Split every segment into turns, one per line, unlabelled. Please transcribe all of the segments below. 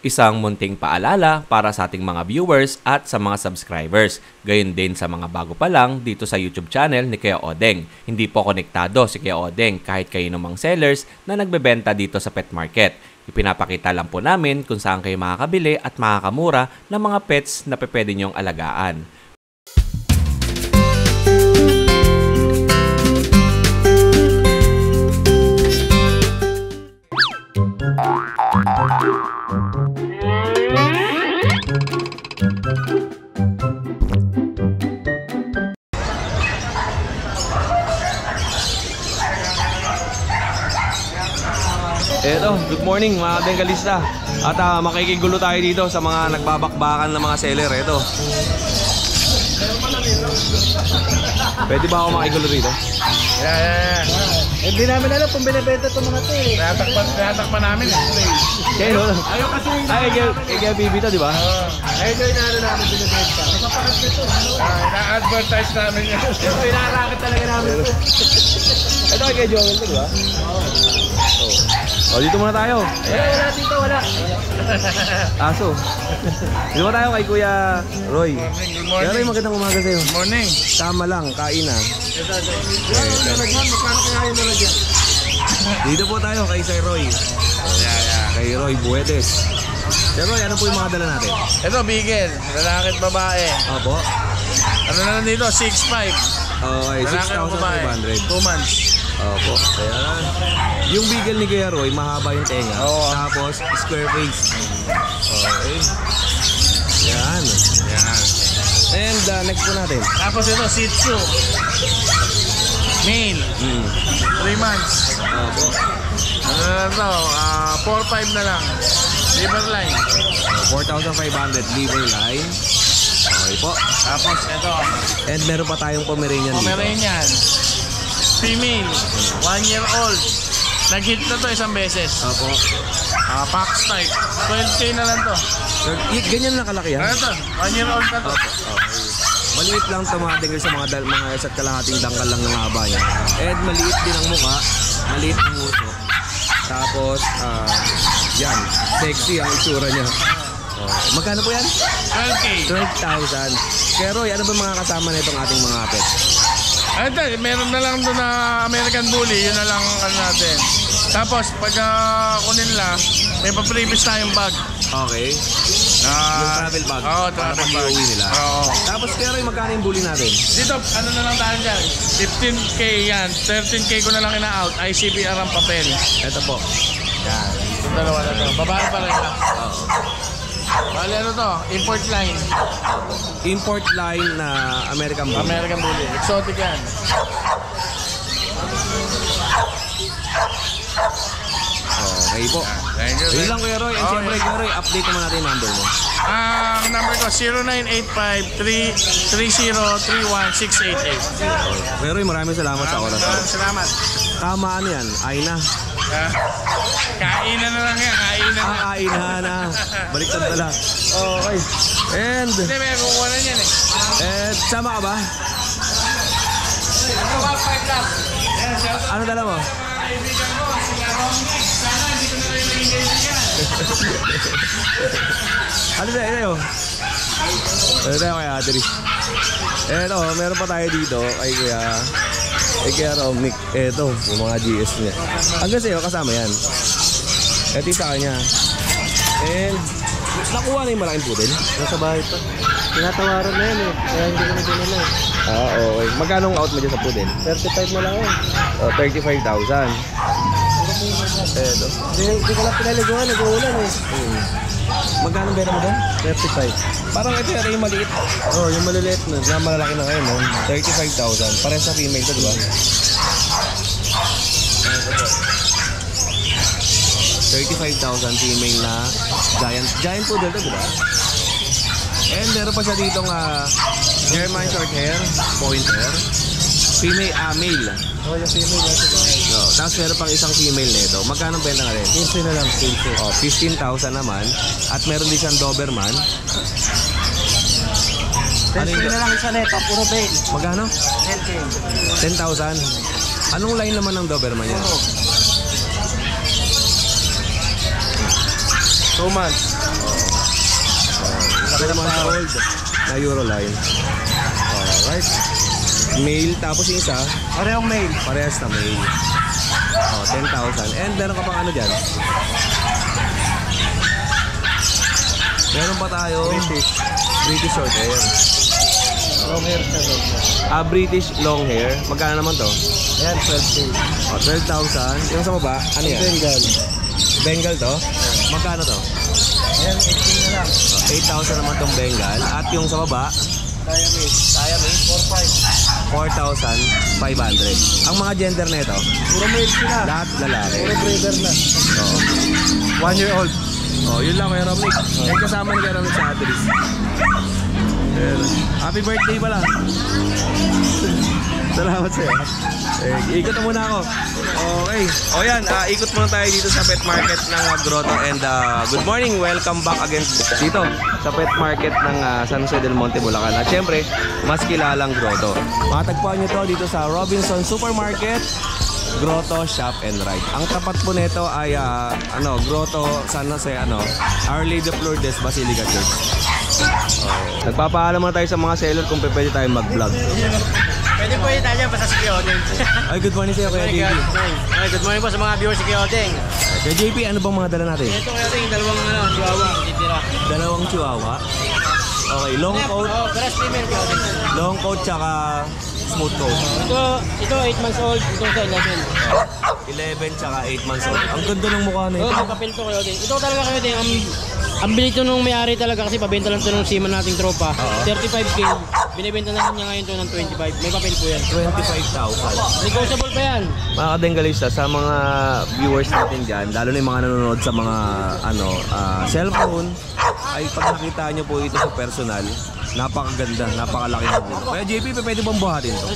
Isang munting paalala para sa ating mga viewers at sa mga subscribers. Gayon din sa mga bago pa lang dito sa YouTube channel ni Kuya Odeng. Hindi po konektado si Kuya Odeng kahit kayo namang sellers na nagbebenta dito sa pet market. Ipinapakita lang po namin kung saan kayo makakabili at makakamura ng mga pets na pwede nyong alagaan. Eto, good morning mga Bengalista. At makikigulo tayo dito sa mga nagbabakbakan ng mga seller. Eto. Pwede ba ako makigulo dito?
Yeah. Hindi namin alam kung binibenta itong mga ito eh. Natakpan namin.
Kaya no?
Ayaw kasi yung...
Kaya bibita, di ba?
Ayun yung inaano namin binibenta. Kapapakas nito. Na-advertise namin yun. Inarakit talaga namin ito.
Ito kay Joel to, di ba? Oh, dito muna tayo.
Wala dito, wala.
Aso. Dito muna tayo kay Kuya Roy.
Good morning.
Kuya Roy, magandang umaga sa'yo.
Good morning.
Tama lang, kain na.
Magkano kaya yung nalagyan?
Dito po tayo kay Sir Roy. Kay Roy Buetes. Sir Roy, ano po yung mga dala natin?
Ito, bigel. Lalaki at babae.
Opo.
Ano na lang dito? 6'5".
Okay,
Lalaki at babae.
6,500.
2 months.
Opo. Ayan. Yung beagle ni Kuya Roy, mahaba yung tenga.
Oo.
Tapos, square face. Okay. Yan. And next po natin.
Tapos ito, Shih Tzu. Male. 3 months.
Opo.
Ano na lang to? 4-5 na lang. Liver line.
4,500 liver line. Okay po.
Tapos ito,
And meron pa tayong Pomeranian dito.
Pomeranian. Female. 1 year old. Nag-hit na to isang beses.
Opo.
Pax type. 12K na lang to.
Ganyan lang kalaki ha?
Ano to? 1 year old na to.
Opo. Okay. Maliit lang tumatingin sa mga isa't kalahating dangkal lang ng haba niya. And maliit din ang mukha. Maliit ang uso. Tapos, yan. Sexy ang itsura niya. Magkano po yan?
12K.
12,000. Pero ano ba mga kasama na itong ating mga pet?
Ito, meron na lang doon na American Bully. Yun na lang ano natin. Tapos, pag kunin nila, may pa-previous tayong bag.
Okay. Yung travel bag.
Oo,
para
travel bag.
pag-iuwi nila.
Oo.
Tapos pero yung magkano yung bully natin?
Dito, ano na lang tayo dyan? 15K yan. 13K ko na lang ina-out. ICBR ang papel.
Ito po. Yan.
Yung dalawa na to. Babae pa rin lang.
Oo.
Bali ano to? Import line.
Import line na American bully.
American Bully. Exotic yan.
Okay po.
Thank you.
Yun lang Kuya Roy. And siyempre Kuya Roy, update naman natin yung number mo.
Ang number ko 0985-330-31688.
Kuya Roy, maraming salamat sa oras.
Salamat.
Tama ano yan? Ay na.
Kainan na lang yan. Kainan na.
Kainan na. Baliktad pala. Okay. And,
Hindi, may kukuha na yan
sama ka ba? Ano dala mo?
Kaibigan ko, sila Romney. Sana hindi ko na rin naging kaibigan.
Ano na yun? Ano tayo kay Adri? Eto, meron pa tayo dito kay Kuya Romnick. Eto, yung mga GS niya. Hanggang sa'yo, kasama yan. Eto yung sa kanya. And, nakuha na yung malaking pudel.
Nasa bahay pa. Tinatawaran na yan eh. Kaya hindi ko na dinala eh.
Okay. Magkano ang out mo dyan sa pudel?
35 na lang yan.
35,000. Eto.
Hindi ko lang pinaliguan. Nag-uulan eh.
Magkano bera mo doon?
35.
Parang ito yung maliit.
Yung maliliit na.
Na malalaki na ngayon, no? 35,000. Parehas sa female to, di ba? 35,000 female na giant poodle to, di ba? And meron pa siya ditong German short hair, pointer, female, male.
Yung female nasa bahay.
No, tapos meron pang isang female nito. Magkano benta nga rin?
15 na lang.
15,000 naman. At meron din siyang Doberman.
10K na lang isa neto. Puro bail.
Magkano?
10K.
10,000. Anong line naman ng Doberman niya?
2 months.
Ito naman sa old na Euroline. Alright. Male, tapos yung isa,
Parehong male.
parehas na male. 10,000. And meron ka pang ano dyan? Meron pa tayo British short hair.
Long hair na to.
British long hair. Magkano naman to?
Ayan, 12K.
12,000. Yung sa baba, ano yan?
Bengal.
Bengal to? Magkano to?
Ayan, 18 na lang.
8,000 naman tong Bengal. At yung sa baba,
Siamese,
4,500. Ang mga gender na ito,
puro male sila.
lahat lalaki.
Puro breeder na.
Oo.
1 year old.
Yun lang Kuya Romnick. And kasama ni Kuya Romnick sa Ateris. Happy birthday pala. Salamat sa'yo. Ikot na muna ako. Okay. Yan, ikot muna tayo dito sa pet market ng Grotto. And good morning, welcome back again dito sa pet market ng San Jose del Monte, Bulacan. At syempre, mas kilalang Grotto. Matagpuan nyo to dito sa Robinson Supermarket, Grotto Shop and Ride. Ang tapat po nito ay Grotto San Jose, Our Lady of Lourdes Basilica Church. Nagpapaalam muna tayo sa mga seller kung pwede tayo mag-vlog.
Pwede po yun tayo basta si Kyodeng.
Ay, good morning sa'yo, Kuya JP.
Good morning po sa mga viewers si Kyodeng.
Kuya JP, ano bang mga dala natin?
Ito Kyodeng, dalawang chihuahua, titira.
Dalawang chihuahua. Okay, long coat.
Breast female Kyodeng.
Long coat tsaka smooth coat.
Ito 8 months old, ito sa 11.
11 tsaka 8 months old. Ang ganda ng mukha na ito.
May papel to Kyodeng. Ito talaga Kyodeng, ang bili ito nung may-ari talaga kasi pabenta lang ito nung seaman nating tropa. 35K. Binibenta natin niya ngayon ito ng 25. May papel po yan.
25,000.
Negotiable pa yan.
Mga kadenggalista, sa mga viewers natin dyan, lalo na yung mga nanonood sa mga cellphone, ay pag nakita nyo po ito sa personal, napakaganda, napakalaki ng ulo. Kaya JP, pwede bang buhatin ito?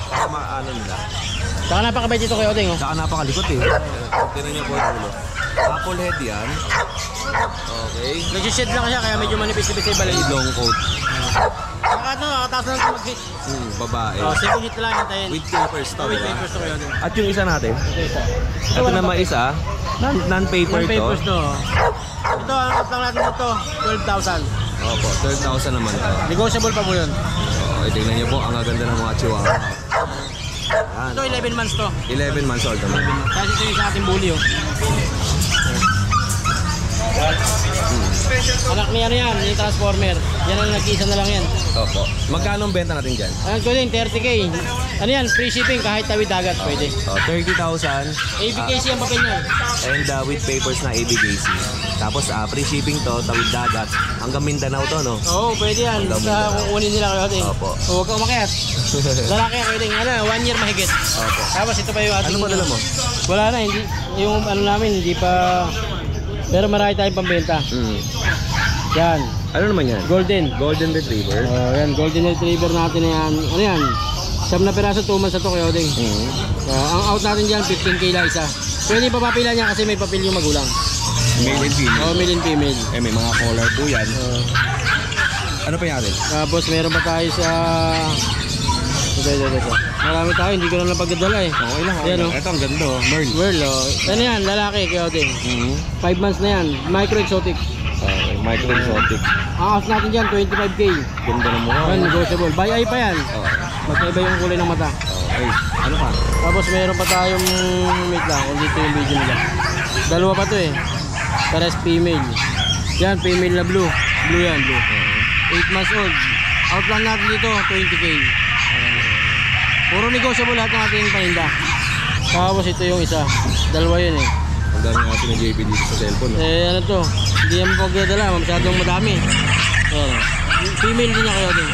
Para maano nila.
Saka napakabait ito Kyodeng.
Saka napakalikot eh. Tignan nyo po yung ulo. Apple head yan. Okay.
Nag-shed lang siya kaya medyo manipis-nipis yung balay.
Long coat.
Nakataas na ito mag-hit.
Babae.
Second hit lang hintayin.
With papers to,
With
diba?
papers to Kyodeng.
At yung isa natin,
Ito.
ito naman isa, non-paper to.
papers to. Ito, ang cut lang natin ito, 12,000.
Opo, 12,000 naman to.
Negotiable pa po yun.
Okay, tingnan nyo po, ang gaganda ng mga chihuahua. Yan.
Ito, 11 months to.
11 months old naman.
Kasi ito yung sa ating bully, oh. Anak niya yan, yung transformer. Yan ang nag-iisa na lang yan.
Opo. Magkano ang benta natin dyan?
Ano ko din, 30K. Ano yan, free shipping kahit tawid dagat, pwede.
30,000.
ABKC ang papel niya.
And with papers na ABKC. Tapos free shipping to, tawid dagat. Hanggang Mindanao to, no?
Oo, pwede yan. Sa kukunin nila kayo ating.
Opo.
Huwag ka umakyat. Lalaki kayo din. 1 year mahigit.
Opo.
Tapos ito pa yung ating...
Ano pa dala mo?
Wala na, hindi. Yung ano namin, hindi pa... Pero marami tayong pambenta. Yan.
Ano naman yan?
Golden.
Golden Retriever.
Yan, Golden Retriever natin na yan. Ano yan? 7 na piraso, 2 months na to Kyodeng. Ang out natin dyan, 15K lang isa. Pwede pa papila niya kasi may papel yung magulang.
Male and female.
Male and female.
May mga color po yan. Ano pa natin?
Tapos meron pa tayo sa... Ito. Marami tayo, hindi ko lang napagdadala eh.
Okay lang.
Yan, oh.
Ito ang ganda, Merl.
Merl, oh. Ano yan, lalaki Kyodeng. 5 months na yan, micro exotic.
Micro exotic.
Ang out natin dyan, 25K.
Ganda ng mukha.
Yan, negotiable. By eye pa yan. Magkaiba yung kulay ng mata.
Okay. Ano pa?
Tapos meron pa tayong mate lang, kung dito yung video nila. Dalawa pa to eh. Pares female. Yan, female na blue. Blue yan, blue. 8 months old. Out lang natin dito, 20K. Puro negotiable lahat ng ating paninda. Tapos ito yung isa. Dalawa yun eh.
Ang dami nga si JP dito sa cellphone.
Ano to? Hindi yan pagdadala, masyadong madami. Ayan. Female din niya kayo din.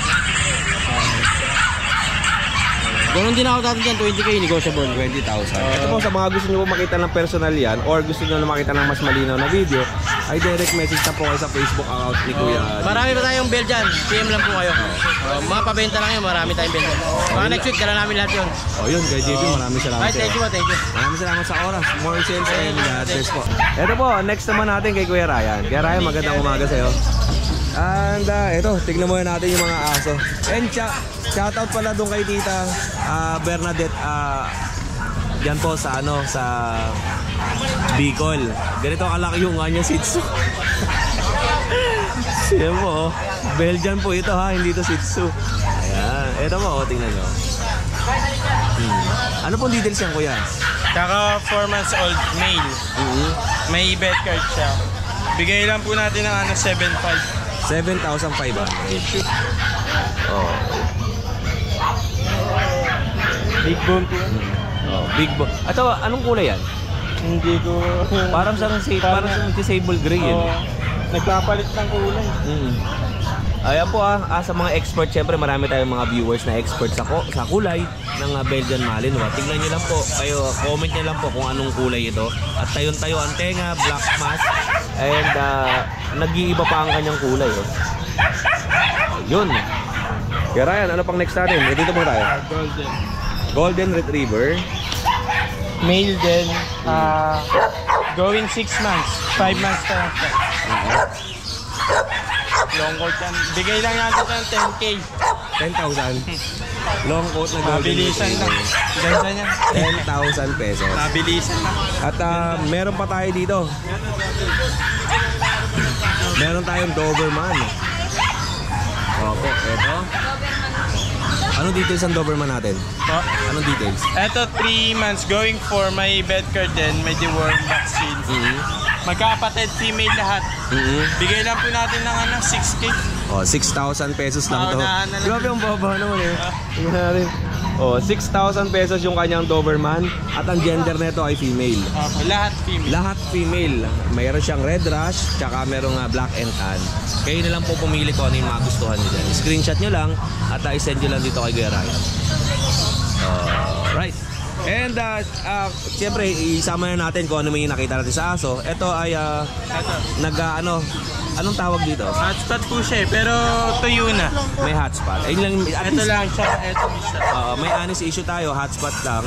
Ganon din ako natin dyan, 20K negotiable.
20,000. Ito po sa mga gusto nyo po makita ng personal yan or gusto nyo na makita ng mas malinaw na video, ay direct message na po kayo sa Facebook account ni Kuya.
Marami pa tayong Belgian, PM lang po kayo. Mga pabenta lang yun, marami tayong Belgian. Mga next week, dala namin lahat yun.
Yun, kay JP, maraming salamat
Ay,
sa'yo.
thank you.
Maraming salamat sa oras. More sales and bless po. Ito po, next naman natin kay Kuya Ryan. Kuya Ryan, magandang umaga sa'yo. And ito, tignan muna natin yung mga aso. And shoutout pala doon kay Tita Bernadette. Yan po sa Bicol. Ganito kalaki yung kanya Shih Tzu. Siya po, Belgian po ito ha, hindi ito Shih Tzu. Ayan, ito po, tingnan nyo. Ano pong details yan, kuya?
Kaka 4 months old male. May bed card siya. Bigay lang po natin ng 7.5.
7,500. Oh.
Big bone po.
Oh, big bo. Ato, anong kulay yan?
Hindi ko...
Parang sa sable gray yun.
Nagpapalit ng kulay.
Ayan po sa mga expert, syempre marami tayong mga viewers na expert sa kulay ng Belgian Malinois. Tingnan nyo lang po, kayo, comment nyo lang po kung anong kulay ito. At tayo-tayo ang tenga, black mask, and nag-iiba pa ang kanyang kulay. Yun. Kaya Ryan, ano pang next natin? Dito mo tayo. Golden Retriever.
Male din. Going 6 months. 5 months pa lang siya. Long coat yan. Bigay lang natin ng 10K.
10,000. Long coat na golden
Mabilisan lang.
retriever.
Ganda niya.
10,000 pesos.
Mabilisan lang.
At meron pa tayo dito. Meron tayong Doberman. Opo, eto. Anong details ang Doberman natin? Anong details?
Ito 3 months. Going for my bed card din. May deworm vaccine. Magkakapatid female lahat. Bigay lang po natin ng 6K.
Oh, 6,000 pesos lang to.
Unahan na lang.
Grabe ang baba naman eh. Tingnan natin. Oh, 6,000 pesos yung kanyang Doberman at ang gender nito ay female.
Lahat female.
Lahat female. Mayroon siyang red rush, tsaka merong black and tan. Kayo na lang po pumili kung ano yung magustuhan niyo dyan. Screenshot nyo lang at i-send nyo lang dito kay Kuya Ryan. Right. And siyempre, isama na natin kung ano may nakita natin sa aso. Ito ay anong tawag dito?
Hotspot po siya eh, pero tuyo na.
May hotspot. Ayun lang,
Ito lang siya. Ito isa.
may honest issue tayo, hotspot lang.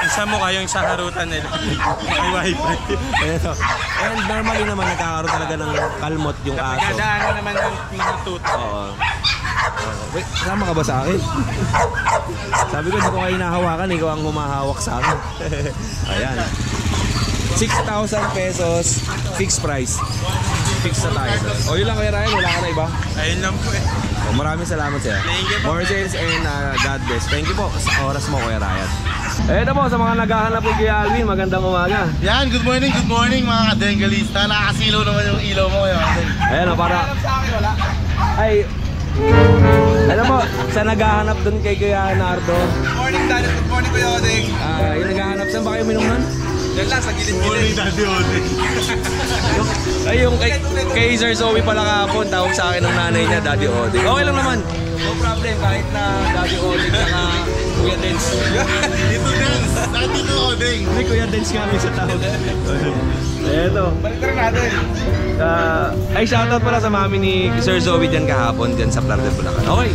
Isa mo kayong sa harutan nila. May wifi.
And normally naman nagkakaroon talaga ng kalmot yung aso.
Nagdadaanan naman ng mga tuto.
Oo. Wait, sama ka ba sa akin? Sabi ko, hindi ko kayo hinahawakan, ikaw ang humahawak sa akin. Ayan. 6,000 pesos, fixed price. Fixed na tayo. O yun lang Kuya Ryan, wala ka na iba?
Ayun lang po eh.
O, maraming salamat sa'yo.
Thank you po.
More sales and God bless. Thank you po sa oras mo Kuya Ryan. Eto po, sa mga naghahanap kay Kuya Alvin, magandang umaga.
Yan, good morning mga kadengalista. Nakakasilaw naman yung ilaw mo ngayon.
Ayan o, para... Ay... Alam mo, sa naghahanap dun kay Kuya Nardo.
Good morning, Dad. Good morning, Kuya Odeng.
Yung naghahanap, saan ba kayo minum nun?
Yan lang, sa gilid-gilid.
Morning, Daddy Odeng.
Ay, yung kay Sir Zoe pala kahapon, tawag sa akin ng nanay niya, Daddy Odeng. Okay lang naman. No problem, kahit na Daddy Odeng saka Kuya Dens.
Dito Dens, Daddy Odeng.
Hindi, Kuya Dens nga may sa tawag. Eto.
Balik na rin natin.
Ay, shoutout pala sa mami ni Sir Zoe dyan kahapon, dyan sa Plaza del Bulacan. Okay,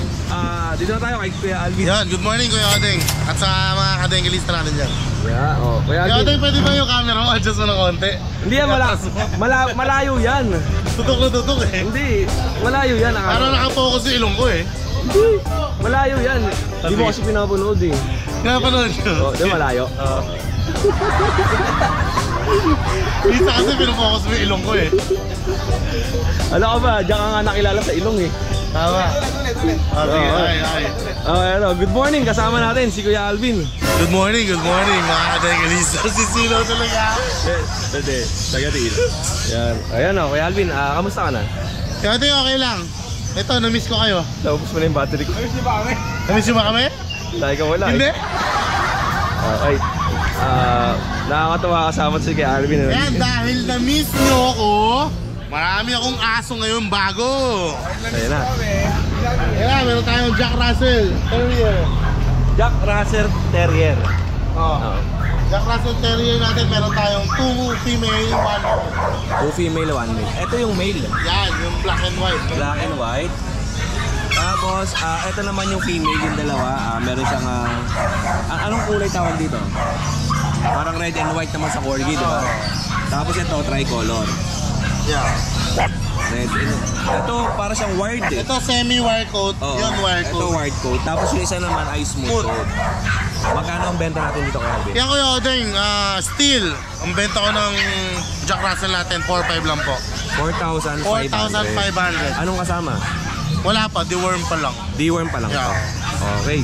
dito na tayo kay Kuya Alvin.
Yan, good morning Kuya Odeng. At sa mga kadengalista natin dyan.
Yeah, oh, Kuya
Kuya
Alvin.
Odeng, pwede ba yung camera mo? Adjust mo ng konti.
Hindi yan, malayo yan.
Tutok na tutok eh.
Hindi, malayo yan.
Parang nakapokus yung ilong ko eh.
Hindi, malayo yan. Hindi mo kasi pinapanood eh.
Napanood ko.
Oh, di malayo? Oo.
Isa kasi pinupokus mo yung ilong ko eh.
Alam ka ba, diyan ka nga nakilala sa ilong eh.
Tama. Sige, ay.
Good morning, kasama natin si Kuya Alvin.
Good morning mga kadengalista. Sisilaw talaga.
Pwede, tagatiin. Yan. Ayan o, Kuya Alvin, kamusta ka na?
Kaya ito okay lang. Ito, na-miss ko kayo.
Naubos mo na yung battery ko.
Na-miss nyo ba kami?
Dahil ka wala
Hindi.
Okay. Nakakatawa kasama si Kuya Alvin.
Kaya dahil na-miss nyo ako, marami akong aso ngayon bago.
Ayan na.
Kaya meron tayong Jack Russell Terrier.
Jack Russell Terrier.
Oh. Jack Russell Terrier natin, meron tayong 2 female, 1 male.
2 female, 1 male. Ito yung male.
Yan, yung black and white.
Black and white. Tapos, ito naman yung female, yung dalawa. Meron siyang, anong kulay tawag dito? Parang red and white naman sa corgi, di ba? Tapos ito, tricolor.
Yeah.
Red. Ito, para siyang wired eh.
Ito semi-wire coat,
Oo.
yun wire
Ito
coat.
wired coat. Tapos yung isa naman ay smooth coat. Magkano ang benta natin dito kay Alvin?
Yan Kuya Odeng, steel. Ang benta ko ng Jack Russell natin, 4.5 lang po.
4,500.
4,500.
Anong kasama?
Wala pa, deworm pa lang.
D-worm pa lang
Yeah.
to. Okay.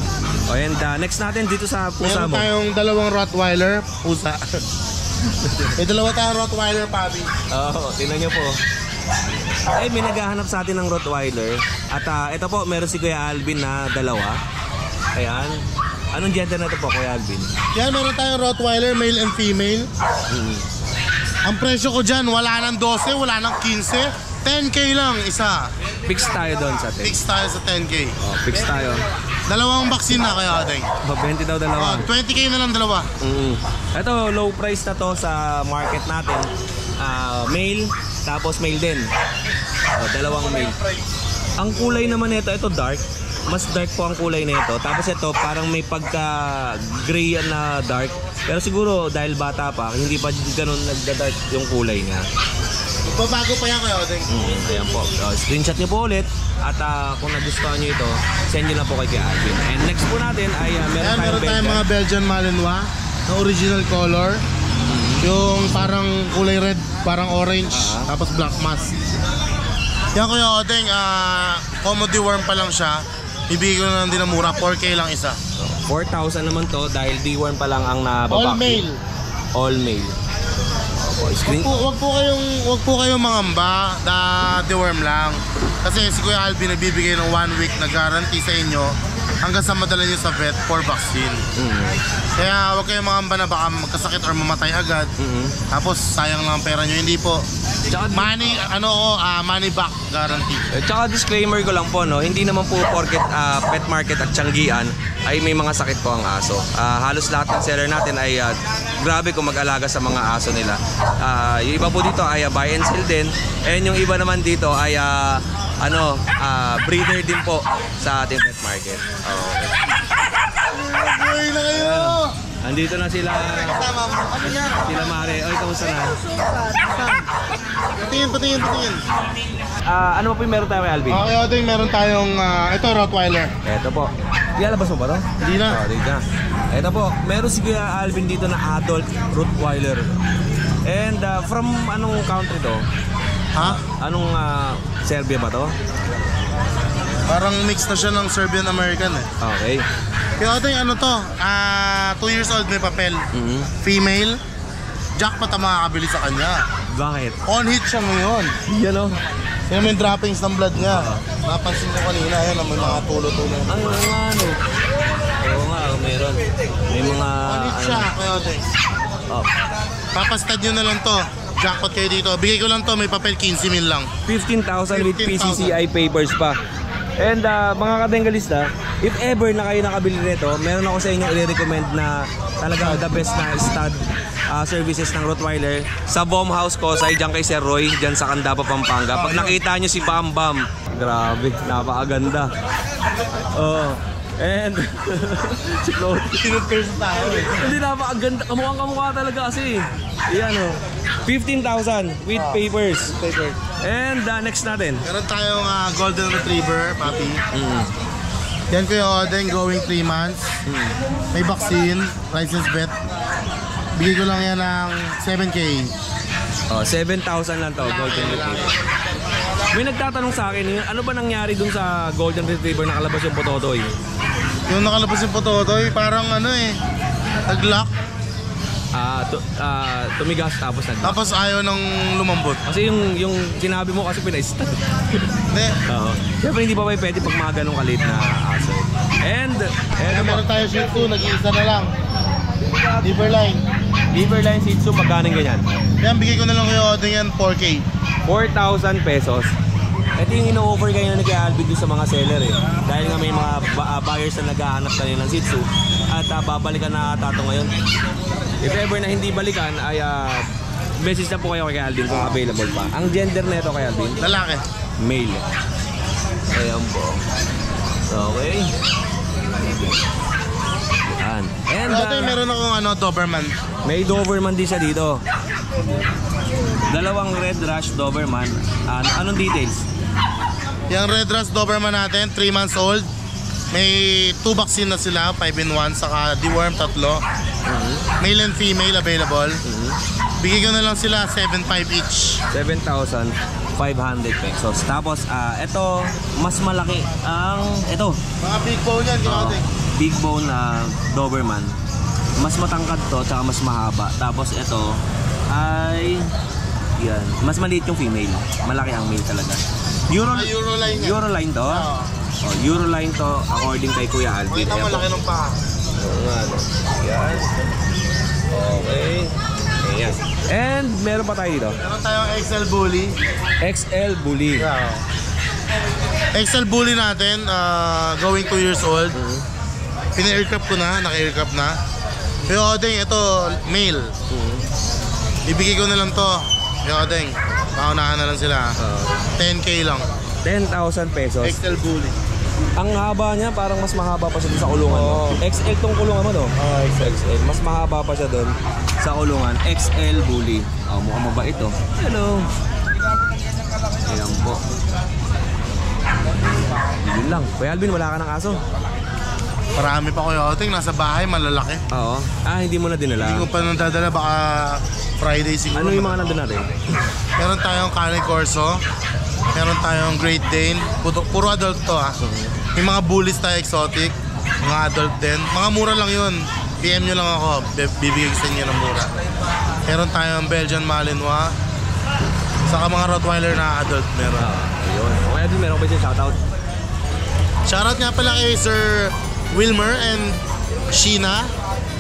O and next natin dito sa pusa
Meron
mo.
tayong dalawang Rottweiler, pusa. May dalawa tayong Rottweiler, Papi.
Oo, tingnan nyo po. Ay, may naghahanap sa atin ng Rottweiler. At ito po, meron si Kuya Alvin na dalawa. Ayan. Anong gender na ito po, Kuya Alvin?
Yan, meron tayong Rottweiler, male and female. Ang presyo ko dyan, wala nang 12, wala nang 15. 10K lang isa.
Fix tayo doon sa atin.
Fix tayo sa 10K.
Oh, fix tayo.
Dalawang vaccine na kaya Odeng.
20 daw dalawa.
20K na lang dalawa.
Ito, low price na to sa market natin. Male, tapos male din. Dalawang male. Ang kulay naman nito, ito dark. Mas dark po ang kulay nito. Tapos ito, parang may pagka-gray na dark. Pero siguro, dahil bata pa, hindi pa ganun nagda-dark yung kulay niya.
Babago pa yan Kuya Odeng.
Ayan po. Screenshot niyo po ulit. At kung nagustuhan niyo ito, send niyo na po kay Alvin. And next po natin ay meron
Meron tayong mga Belgian Malinois na original color. Yung parang kulay red, parang orange, tapos black mask. Yan Kuya Odeng, comedy worm pa lang siya. Ibigay ko na lang din ng mura, 4K lang isa.
4,000 naman to dahil D1 pa lang ang
All
nababaki.
male.
All male. Screen.
Wag po kayong mangamba na deworm lang. Kasi si Kuya Alvin nagbibigay ng 1 week na guarantee sa inyo hanggang sa madala nyo sa vet for vaccine. Kaya wag kayong mangamba na baka magkasakit or mamatay agad. Tapos sayang lang ang pera nyo. Hindi po.
Tsaka,
Money back guarantee.
tsaka disclaimer ko lang po, no, hindi naman po porket pet market at Tianggian ay may mga sakit po ang aso. Halos lahat ng seller natin ay grabe kung mag-alaga sa mga aso nila. Yung iba po dito ay buy and sell din. And yung iba naman dito ay breeder din po sa ating pet market. Okay.
Buhay na kayo!
Andito na sila Mare. Oy, kamusta na?
Patingin.
Ano pa po yung meron tayo kay Alvin?
Okay, Odeng, meron tayong ito Rottweiler.
Eto po. Ilalabas mo ba to?
Hindi na.
Dito na. Eto po, meron si Kuya Alvin dito na adult Rottweiler. And from anong country to?
Ha?
Anong Serbia ba to?
Parang mix na siya ng Serbian American eh.
Okay.
Kaya Odeng, ano to? 2 years old, may papel. Female. Jackpot ang makakabili sa kanya.
Bakit?
On hit siya ngayon.
Yan o.
Yan may droppings ng blood niya. Napansin ko kanina, yan may mga tulo-tulo.
Ay, nga ano. Oo nga, meron. May mga
On hit siya, Kaya Odeng. Papastad nyo na lang to. Jackpot kayo dito. Bigay ko lang to, may papel 15 mil lang.
15,000 with
15,000.
PCCI papers pa. And mga kabengalista, if ever na kayo nakabili nito, meron ako sa inyo i-recommend na talaga the best na stud services ng Rottweiler sa Bomb House ko, sa dyan kay Sir Roy, dyan sa Candaba, Pampanga. Pag nakita nyo si Bam Bam, grabe, napakaganda. And si Claude,
Sinupers tayo eh.
hindi, napakaganda, kamukhang-kamukha talaga kasi. Yan o, 15,000 with papers. And next natin.
Meron tayong Golden Retriever, papi. Yan Kuya Odeng, going 3 months. May vaccine, license vet. Bigay ko lang yan ng 7K.
7,000 lang to, Golden Retriever. May nagtatanong sa akin, ano ba nangyari dun sa Golden Retriever na kalabas yung pototoy?
Yung nakalabas yung pototoy, parang nag-lock.
Tumigas tapos nag.
Tapos ayaw nang lumambot.
Kasi yung sinabi mo kasi pinaistad.
Hindi.
Oo. Siyempre hindi pa pwede pag mga ganong kalit na aso. And,
Kaya meron tayo Shih Tzu, nag-iisa na lang. Liverline.
Liverline Shih Tzu, magkano ganyan?
Yan, bigay ko na lang Kuya Odeng yan, 4K.
4,000 pesos. Ito yung ino-offer kayo na nag-Alvin doon sa mga seller eh. Dahil nga may mga buyers na naghahanap kanina ng Shih Tzu at babalikan na tato ngayon. If ever na hindi balikan ay message na po kayo kay Alvin kung available pa. Ang gender na ito kay Alvin?
Lalaki.
Male. Ayan po. Okay. Yan. And
Ito yung meron akong Doberman.
may Doberman din siya dito. Dalawang Red Rush Doberman. Anong details?
Yung Red Rush Doberman natin, 3 months old. May 2 vaccine na sila, 5-in-1, saka deworm 3. Male and female available. Bigay ko na lang sila 7.5 each.
7,500 pesos. Tapos, ito, mas malaki ang, ito,
Mga big bone yan, kinating.
big bone na Doberman. Mas matangkad to, tsaka mas mahaba. Tapos ito ay, yan, mas maliit yung female. Malaki ang male talaga.
Euroline yan.
Euroline to?
Oo.
Oh, Euroline to according kay Kuya Alvin.
Makita mo,
Ayan po.
laki ng paa.
Oo nga, no? Yan. Okay. Ayan. And meron pa tayo dito.
Meron tayong XL Bully.
XL Bully.
XL Bully natin, going 2 years old. Pina-aircraft ko na, naka-aircraft na. Pero Odeng, ito, male. Ibigay ko na lang to. Pero Odeng, paunahan na lang sila. 10K lang.
10,000 pesos.
XL Bully.
Ang haba niya, parang mas mahaba pa siya dun sa kulungan.
Oo.
XL tong kulungan mo, no?
XL.
Mas mahaba pa siya doon sa kulungan. XL Bully. Oh, mukhang mabait, oh. Hello. Ayan po. Yun lang. Kuya Alvin, wala ka ng aso?
Marami pa Kuya Odeng, nasa bahay, malalaki.
Oo. Hindi mo na dinala.
Hindi ko pa nang dadala, baka Friday siguro.
Ano yung mga nandun natin?
Meron tayong Cane Corso. Meron tayong Great Dane. Puro adult to Yung mga bullies tayo exotic. Mga adult din. Mga mura lang yun. PM nyo lang ako. Bibigay ko sa inyo ng mura. Meron tayong Belgian Malinois. Saka mga Rottweiler na adult meron.
Ayun. Okay, Alvin, meron ba siya shoutout?
Shoutout nga pala kay Sir Wilmer and Sheena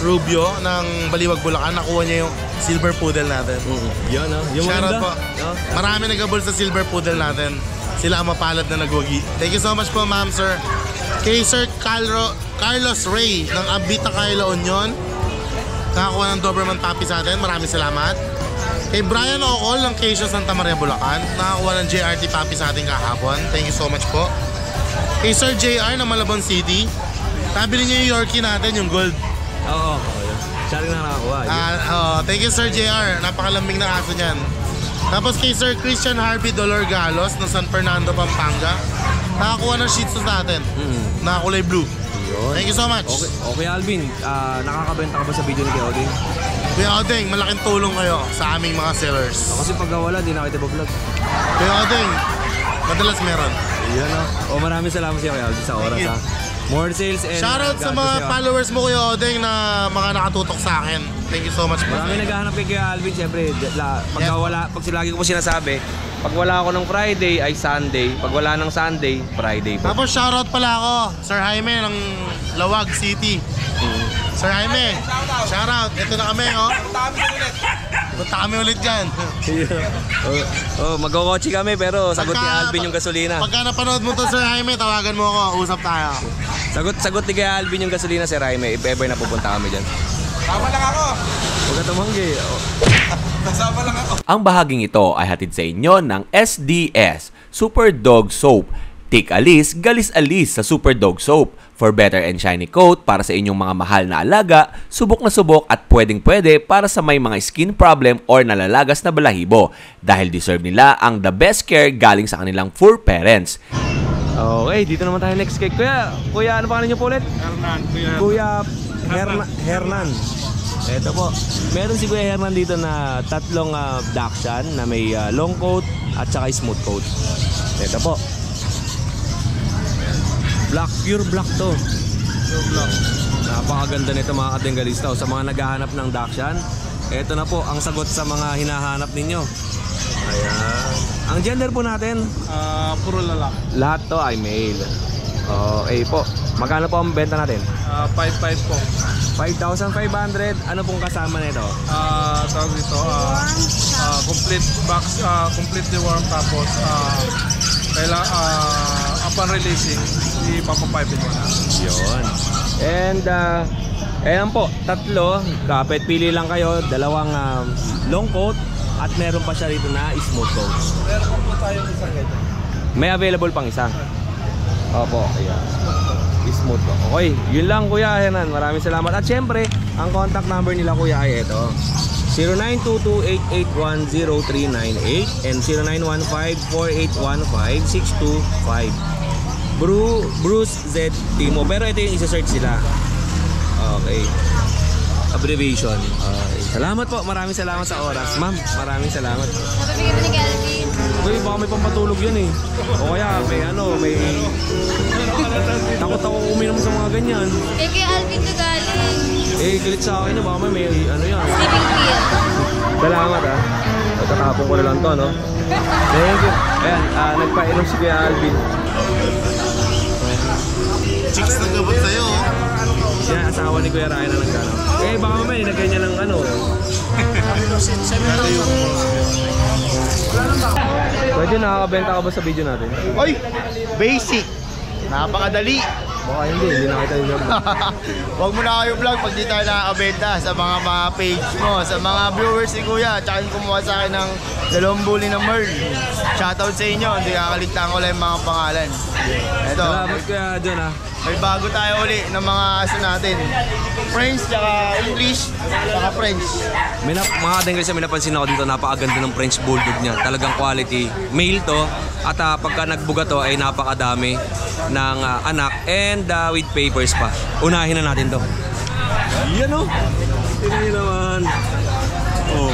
Rubio ng Baliwag, Bulacan. Nakuha niya yung silver poodle natin.
Yan, oh. Yung
Shoutout
maganda.
po. Marami nagabol sa silver poodle natin. Sila ang mapalad na nagwagi. Thank you so much po, ma'am, sir. Kay Sir Carlos Ray ng Abita Kaila Union. Nakakuha ng Doberman puppy sa atin. Maraming salamat. Kay Brian Ocol ng Quezon Santa Maria, Bulacan. Nakakuha ng JRT puppy sa atin kahapon. Thank you so much po. Kay Sir JR ng Malabon City. Nabili niyo yung Yorkie natin, yung gold.
Oo. Siya rin na nakakuha.
Thank you, Sir JR. Napakalambing na aso niyan. Tapos kay Sir Christian Harvey Dolor Galos ng San Fernando, Pampanga. Nakakuha ng Shih Tzu sa atin. Nakakulay blue. Thank you so much.
Okay, Alvin. Nakakabenta ka ba sa video ni Kuya Odeng?
Kuya Odeng, malaking tulong kayo sa aming mga sellers.
Kasi pag wala, di na kita vlog.
Kuya Odeng, madalas meron.
Yan, oh. Maraming salamat sa Kuya Alvin sa oras,
Thank you.
ha. More sales and
Shoutout sa
God
mga
bless you.
followers mo, Kuya Odeng, na mga nakatutok sa akin. Thank you so much po.
Marami naghahanap kay Kuya Alvin, syempre. Pag lagi ko po sinasabi, pag wala ako ng Friday ay Sunday. Pag wala ng Sunday, Friday po.
Tapos shoutout pala ako, Sir Jaime ng Lawag City. Sir Jaime, shoutout. Ito na kami, oh. Punta kami ulit dyan.
Magkokotse kami pero sagot ni Alvin yung gasolina.
Pagka napanood mo to, Sir Jaime, tawagan mo ako. Usap tayo.
Sagot ni Kuya Alvin yung gasolina, Sir Jaime. If ever na pupunta kami dyan.
Tama lang ako.
Huwag ka tumanggi.
Kasama lang ako.
Ang bahaging ito ay hatid sa inyo ng SDS Super Dog Soap. Tik alis, galis alis sa Super Dog Soap. For better and shiny coat para sa inyong mga mahal na alaga, subok na subok at pwedeng-pwede para sa may mga skin problem or nalalagas na balahibo. Dahil deserve nila ang the best care galing sa kanilang fur parents.
Okay, dito naman tayo next kay Kuya, ano pangalan niyo po ulit? Kuya Hernan. Ito po. Meron si Kuya Hernan dito na tatlong Dachshund na may long coat at saka smooth coat. Ito po. Black, pure black to. Pure black. Napakaganda nito mga katinggalista. Sa mga naghahanap ng Dachshund, ito na po ang sagot sa mga hinahanap ninyo. Ayan. Ang gender po natin?
Puro lalaki.
Lahat to ay male. Okay po. Magkano po ang benta natin?
5-5 po.
5,500. Ano pong kasama nito?
Tawag dito, complete box, complete deworm, tapos upon releasing, ipapapipin mo na.
Yun. And, ayan po, tatlo. Kapit, pili lang kayo. Dalawang long coat at meron pa siya rito na smooth coat.
Meron po tayo isang ganyan.
May available pang isa. Opo, ayan. Smooth po. Okay, yun lang Kuya Hernan. Maraming salamat. At syempre, ang contact number nila Kuya ay ito. 0922-881-0398 and 0915-4815-625. Bruce Z Timo. Pero ito yung isa-search sila. Okay. Abbreviation. Okay. Salamat po. Maraming salamat sa oras. Ma'am, maraming salamat.
Napabigay mo ni Calvin.
Uy, baka may pampatulog yun eh. O kaya may takot ako uminom sa mga ganyan.
Eh, kay Alvin to galing.
Eh, galit sa akin baka may ano yan.
Sleeping pill.
Salamat ah. Tatapon ko na lang to, no? Thank you. Ayan, nagpainom si Kuya Alvin.
Chicks na gabot sa'yo.
Yan, asawa ni Kuya Ryan na nagkano. Eh, baka mamaya nilagay niya ng ano. Pwede nakakabenta ka ba sa video natin?
Oy! Basic! Napakadali!
Baka hindi nakita yung vlog.
Huwag mo na kayo vlog pag di tayo nakakabenta sa mga page mo, sa mga viewers ni Kuya. Tsaka yung kumuha sa akin ng 2 bully ng Merl. Shoutout sa inyo, hindi kakaligtaan ko lang yung mga pangalan. Ito,
Salamat Kuya John ah.
may bago tayo uli ng mga aso natin. French, tsaka English, tsaka French.
Mga kadengres, may napansin ako dito, napakaganda ng French Bulldog niya. Talagang quality. Male to. At pagka nagbuga to ay napakadami ng anak and with papers pa. Unahin na natin to. Yan o. Tingnan nyo naman. Oh.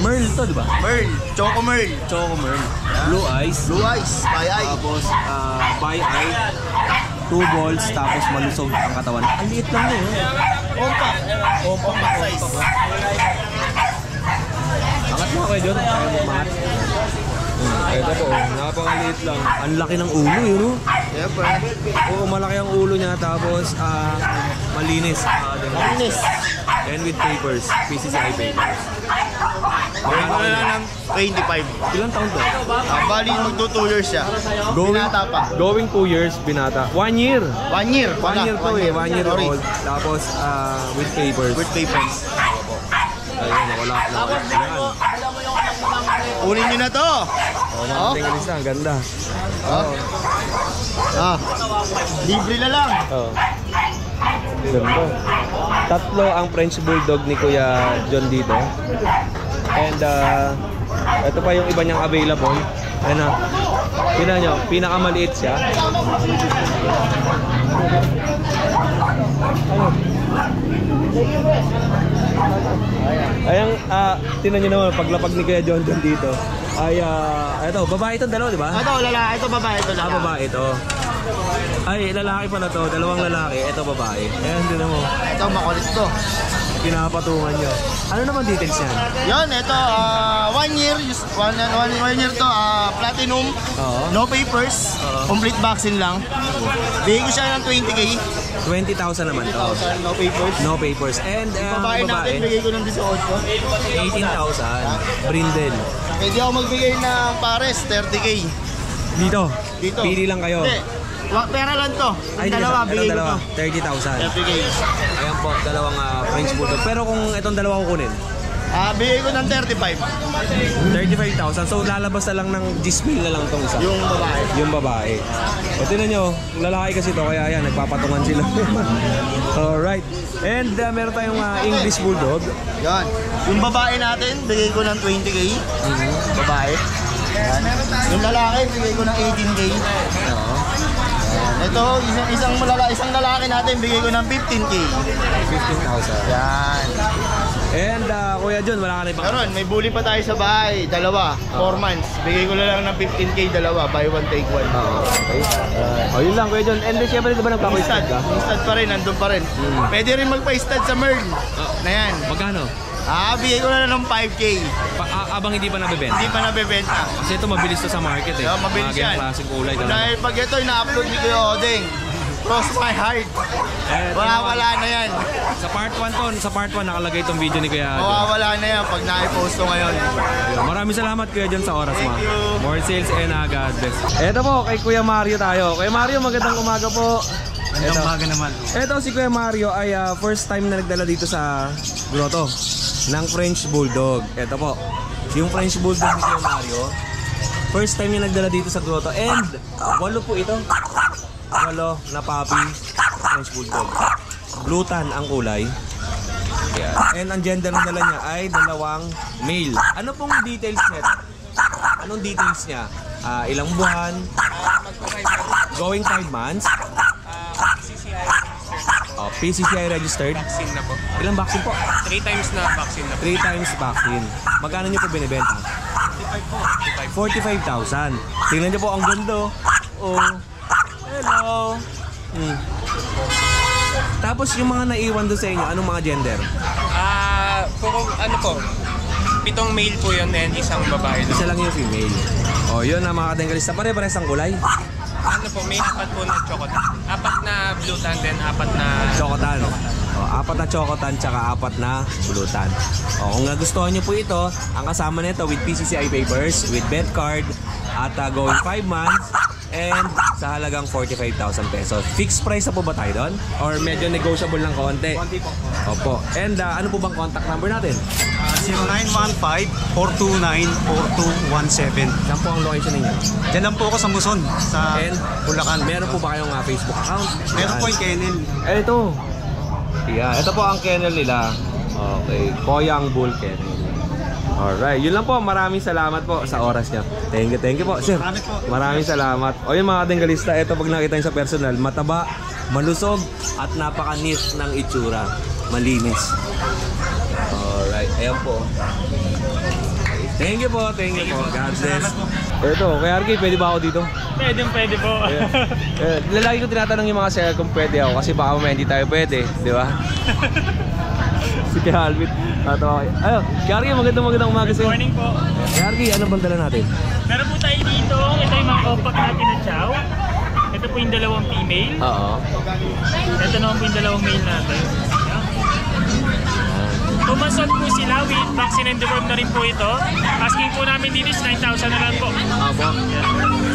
Merl to, di ba?
Merl, Choco Merl.
Choco Merl. Blue eyes.
Blue eyes, by eye.
Tapos by eye. 2 balls. Tapos malusog ang katawan. Ang liit lang yun.
Compact. Compact size.
Angat mo kayo dyan. Ayaw mo mangat. Ito po, napakaliit lang. Ang laki ng ulo yun, no?
Siyempre.
Oo, malaki ang ulo niya. Tapos, malinis.
Malinis.
And with papers. PCCI papers.
Bigyan ko na lang ng 25.
Ilang taon to?
Bali, magto 2 years siya. Binata pa.
Going 2 years, binata. 1 year.
1 year.
1 year to eh. 1 year
Sorry.
old. Tapos, with papers.
With papers.
Ayun, wala. Yan.
Kunin nyo na to.
Oh, mga tingin ang ganda.
Libre na lang.
Oh. Ganda. 3 ang French Bulldog ni Kuya John dito. And ito pa yung iba niyang available. Ayan na. Tingnan nyo, pinakamaliit siya. Ayan, tingnan nyo naman, paglapag ni Kuya John dito. Ay, ito, babae ito, dalawa, di ba?
Ito, lalaki. Ito, babae. Ito, lalaki.
Babae ito. Ay, lalaki pala to, 2 lalaki. Ito, babae. Ayan, tingnan mo.
Ito, makulit to.
Pinapatungan nyo. Ano naman details yan?
Yan, ito, 1 year. 1 year to, platinum.
Oo.
No papers. Complete vaccine lang. Bigay ko siya ng 20K.
20,000 naman to.
No papers.
No papers. And
Babae natin, bigay ko ng 18.
18,000. Brindle.
Hindi ako magbigay ng pares, 30K.
Dito.
Dito.
Pili lang kayo.
Hindi. Pera lang to.
Ay,
Dalawa, bigay ko to.
30,000.
30K.
Ayan po, 2 French Bulldog. Pero kung itong 2 kukunin,
Bigay ko ng 35.
35,000. So lalabas na lang ng G-Spill na lang itong isa.
Yung babae.
Yung babae. O tingnan nyo, lalaki kasi to kaya yan, nagpapatungan sila. Alright. And meron tayong English Bulldog.
Yan. Yung babae natin, bigay ko ng 20K. Babae. Yan. Yung lalaki, bigay ko ng 18K. Ito, isang lalaki natin, bigay ko ng 15K.
15,000.
Yan.
And Kuya John, wala ka na ibang...
Meron, may bully pa tayo sa bahay. 2, 4 months. Bigay ko na lang ng 15K, 2. Buy one, take one.
Okay. Yun lang Kuya John. And then syempre di ba nagpapa-stud ka?
Stud pa rin, nandun pa rin. Pwede rin magpa-stud sa Merl. Na yan.
Magkano?
Bigay ko na lang ng 5K.
Abang hindi pa nabibenta?
Hindi pa nabebenta.
Kasi ito mabilis to sa market eh.
Yeah, mabilis
Mga
yan.
klaseng kulay talaga.
Dahil pag ito ina-upload ni Kuya Odeng, cross my heart. Wala na yan.
Sa part 1 to, sa part 1 nakalagay itong video ni Kuya John.
Mawawala na yan pag na-post ko ngayon.
Maraming salamat Kuya John sa oras mo.
Thank you.
More sales and God bless. Eto po, kay Kuya Mario tayo. Kuya Mario, magandang umaga po.
Magandang umaga naman.
Eto si Kuya Mario ay first time na nagdala dito sa grotto ng French Bulldog. Eto po, yung French Bulldog ni Kuya Mario. First time niya nagdala dito sa grotto and 8 po ito. Walo na puppy, French Bulldog. Blue tan ang kulay. Yan. And ang gender na dala niya ay dalawang male. Ano pong details niya? Anong details niya? Ilang buwan? Going 5 months? PCCI registered.
Vaccine na po.
Ilang vaccine po?
3 times na vaccine na po.
3 times vaccine. Magkano niyo po binibenta? 45,000. Tingnan niyo po ang ganda. Oh. Hello. Tapos yung mga naiwan doon sa inyo, anong mga gender?
Ano po? 7 male po yun and isang babae lang.
Isa lang yung female. Oh, yun na mga kadengkalista. Pare-pares ang kulay.
Ano po, may 4 po na chocolate. 4 na blue tan, then 4 na
Chocotan. Oh, 4 na chocotan tsaka 4 na bulutan. Oh, kung nagustuhan niyo po ito, ang kasama nito with PCCI papers, with bed card, at going 5 months, and sa halagang 45,000 pesos. Fixed price na po ba tayo doon? Or medyo negotiable ng konti?
konti po.
Opo. And ano po bang contact number natin?
0915-429-4217.
Saan po ang location ninyo?
Diyan lang po ako sa Muson, sa
And
Bulacan.
meron po ba kayong Facebook account?
Meron
Yan.
po yung kennel.
Ito. Yeah, ito po ang kennel nila. Okay, Koyang Bull Kennel. Alright, yun lang po. Maraming salamat po sa oras niya. Thank you po, sir.
Salamat po.
Maraming salamat. O yun mga denggalista, ito pag nakita niyo sa personal, mataba, malusog, at napaka-neat ng itsura. Malinis. Alright, ayan po. Thank you po. God bless. Ito, kay Arky, pwede ba ako dito?
Pwede po.
Lalagi ko tinatanong yung mga seller kung pwede ako kasi baka mamaya hindi tayo pwede, di ba? Si Kay Alvin, tatawa kayo. Ayun, Kay Arky, magandang umaga sa'yo.
Morning po.
Kay Arky, ano bang dala natin?
Meron po tayo dito. Ito yung mga compact natin na chow. Ito po yung dalawang female.
Oo.
Ito naman po yung dalawang male natin. Pumasok po sila with vaccine and deworm na rin po ito. Asking po namin dito is 9,000 na lang po.
Apo.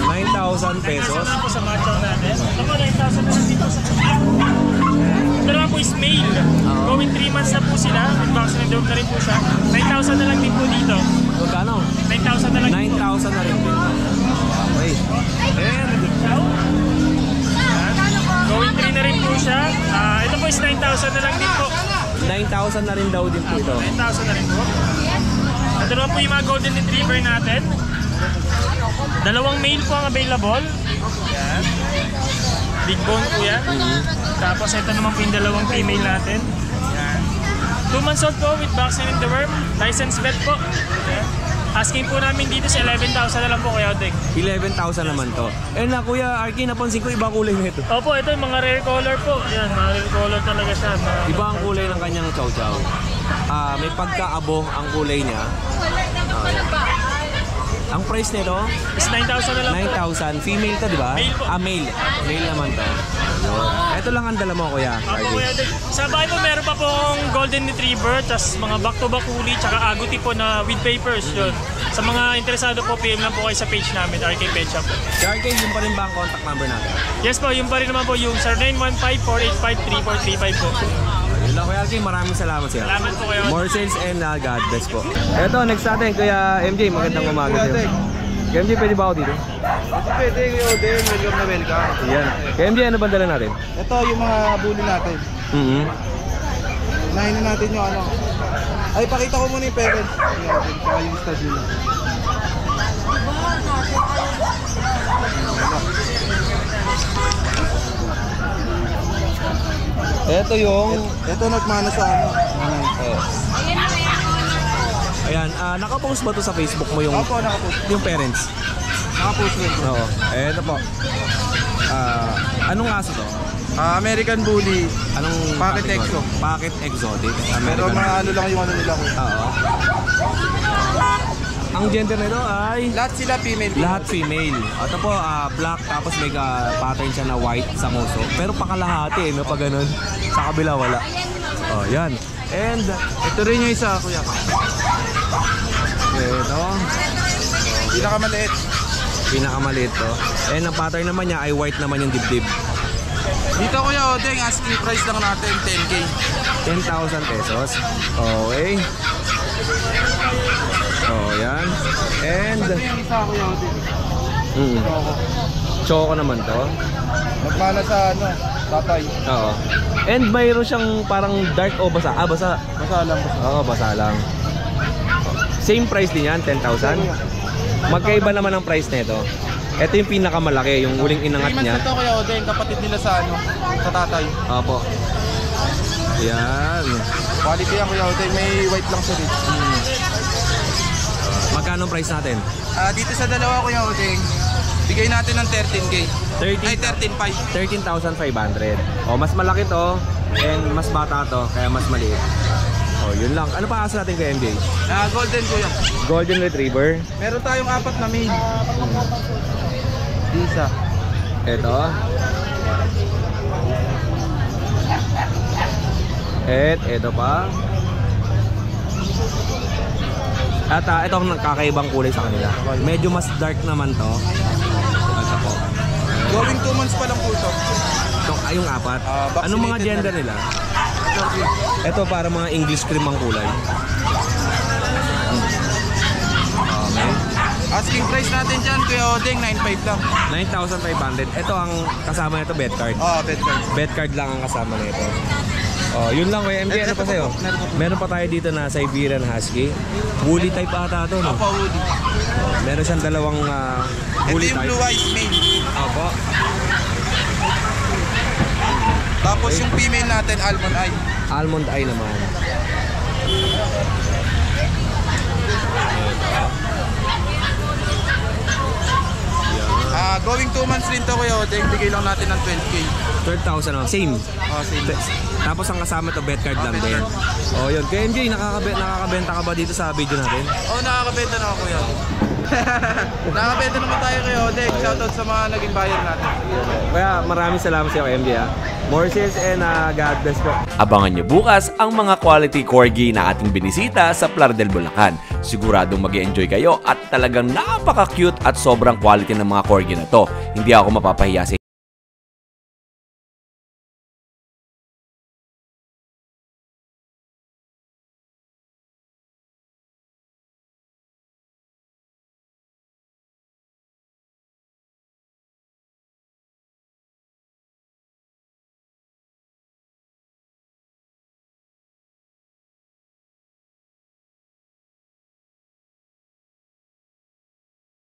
9,000 pesos.
9,000 na po sa match natin. Ito po 9,000 na lang dito sa ito naman po is male. Going 3 months na po sila. With vaccine and deworm na rin po siya. 9,000 na lang din po dito.
Magkano?
9,000 na lang din po.
9,000 na rin din. Okay. And,
Going 3 na rin po siya. Ito po is 9,000 na lang din po.
9,000 na rin daw din po ito.
9,000 na rin po. Ito naman po yung mga golden retriever natin. Dalawang male po ang available. Yan. Big bone po yan. Tapos ito naman po yung dalawang female natin. Yan. 2 months old po with vaccine and deworm. Licensed vet po. Yan. Asking po namin dito sa 11,000 na lang po kaya Odeng.
11,000 naman to. And na Kuya Arky, napansin ko iba kulay nito.
Opo, ito yung mga rare color po. Yan, mga rare color talaga siya.
Iba ang kulay ng kanyang chow chow. May pagkaabo ang kulay niya. Ang price nito
Is 9,000 na lang po.
9,000. Female to, di ba?
Male po.
Male. Male naman to. Ito lang ang dala mo, Kuya
Opo,
Arky.
Kuya Odeng. Sa bahay po meron pa pong golden retriever, tas mga back-to-back huli, tsaka aguti po na with papers. Yun. Sa mga interesado po, PM lang po kayo sa page namin, RK Pet Shop po.
Si Arky, yun pa rin ba ang contact number natin?
Yes po, yung pa rin naman po yung 0915-485-3435 po.
Yun lang, Kuya Arky. Maraming salamat sa'yo.
Salamat po kayo.
More sales and God bless po. Ito, next natin, Kuya MJ. Magandang umaga sa'yo. Kuya MJ, pwede ba ako dito?
Pwede, Odeng. Welcome na welcome.
Yan. Kuya MJ, ano ba dala natin?
Ito yung mga bully natin. Unahin na natin yung ano. Ay, pakita ko muna yung parents. Ayan, saka yung stud nila.
Ito yung...
Ito nagmana sa ano.
Ayan, nakapost ba to sa Facebook mo yung...
Opo, nakapost.
Yung parents?
Nakapost rin.
Oo. Ito po. Anong aso to?
American Bully.
Anong
Pocket
category?
Exo.
Pocket Exotic.
Pero
American.
mga ano lang yung ano nila ko.
Oo. Ang gender nito ay...
Lahat sila female.
Lahat female. Ito po, black tapos may pattern siya na white sa nguso. Pero pakalahati, no? Pag ganun. Sa kabila, wala. Oh, yan. And,
Ito rin yung isa, kuya.
ito.
Pinakamaliit.
Pinakamaliit to. And ang pattern naman niya ay white naman yung dibdib.
Dito kuya Odeng, asking price lang natin 10K.
10,000 pesos. Okay. Oh, yan. And
Ito yung isa kuya Odeng.
Choco naman to.
Nagmana sa ano, tatay.
Oo. And mayroon siyang parang dark o basa. Basa.
Basa lang, basa.
Oo, basa lang. Same price din yan, 10,000. Magkaiba naman ang price nito. Ito yung pinakamalaki, yung huling inangat
3 months
niya.
na to Kuya Odeng, kapatid nila sa ano, sa tatay.
Opo. Yan.
Quality yan Kuya Odeng, may white lang sa rich.
Magkano ang price natin?
Dito sa dalawa Kuya Odeng, bigay natin ng 13K.
13.
Ay, 13.5.
13,500. O, mas malaki to and mas bata to, kaya mas maliit. O, yun lang. Ano pa asa natin kay MJ?
Golden Kuya.
Golden Retriever.
Meron tayong 4 na male. Isa.
Ito. Ito pa. At ito ang kakaibang kulay sa kanila. Medyo mas dark naman to. Ito po.
Going 2 months pa lang po ito.
Ito ay yung 4.
Vaccinated
Anong mga
na
gender nila? Ito para mga English cream ang kulay. Okay.
Asking price natin dyan, Kuya Odeng, 9.5 lang.
9,500. Ito ang kasama nito, bet card.
Bet card.
Bet card lang ang kasama nito. Oh, yun lang Kuya MJ. Ano pa sa'yo? Meron pa tayo dito na Siberian Husky. Woolly type ata ito, no?
Apa Woody.
Meron siyang dalawang
Ito
woolly
yung
type.
blue white male.
Opo.
Tapos yung female natin, almond eye.
Almond eye naman.
Going 2 months rin to Kuya Odeng, bigay lang natin ng 12K.
12,000 lang. Same.
Same.
Tapos ang kasama to bet card lang din. Oh, yun. Kaya MJ, nakakabenta ka ba dito sa video natin?
Nakakabenta na ako Kuya. Nakakabenta naman tayo Kuya Odeng. Shoutout sa mga naging buyer natin.
Kaya maraming salamat sa iyo MJ ha. More sales and God bless po.
Abangan nyo bukas ang mga quality corgi na ating binisita sa Plaridel, Bulacan. Siguradong mag-i-enjoy kayo at talagang napaka-cute at sobrang quality ng mga corgi na to. Hindi ako mapapahiya sa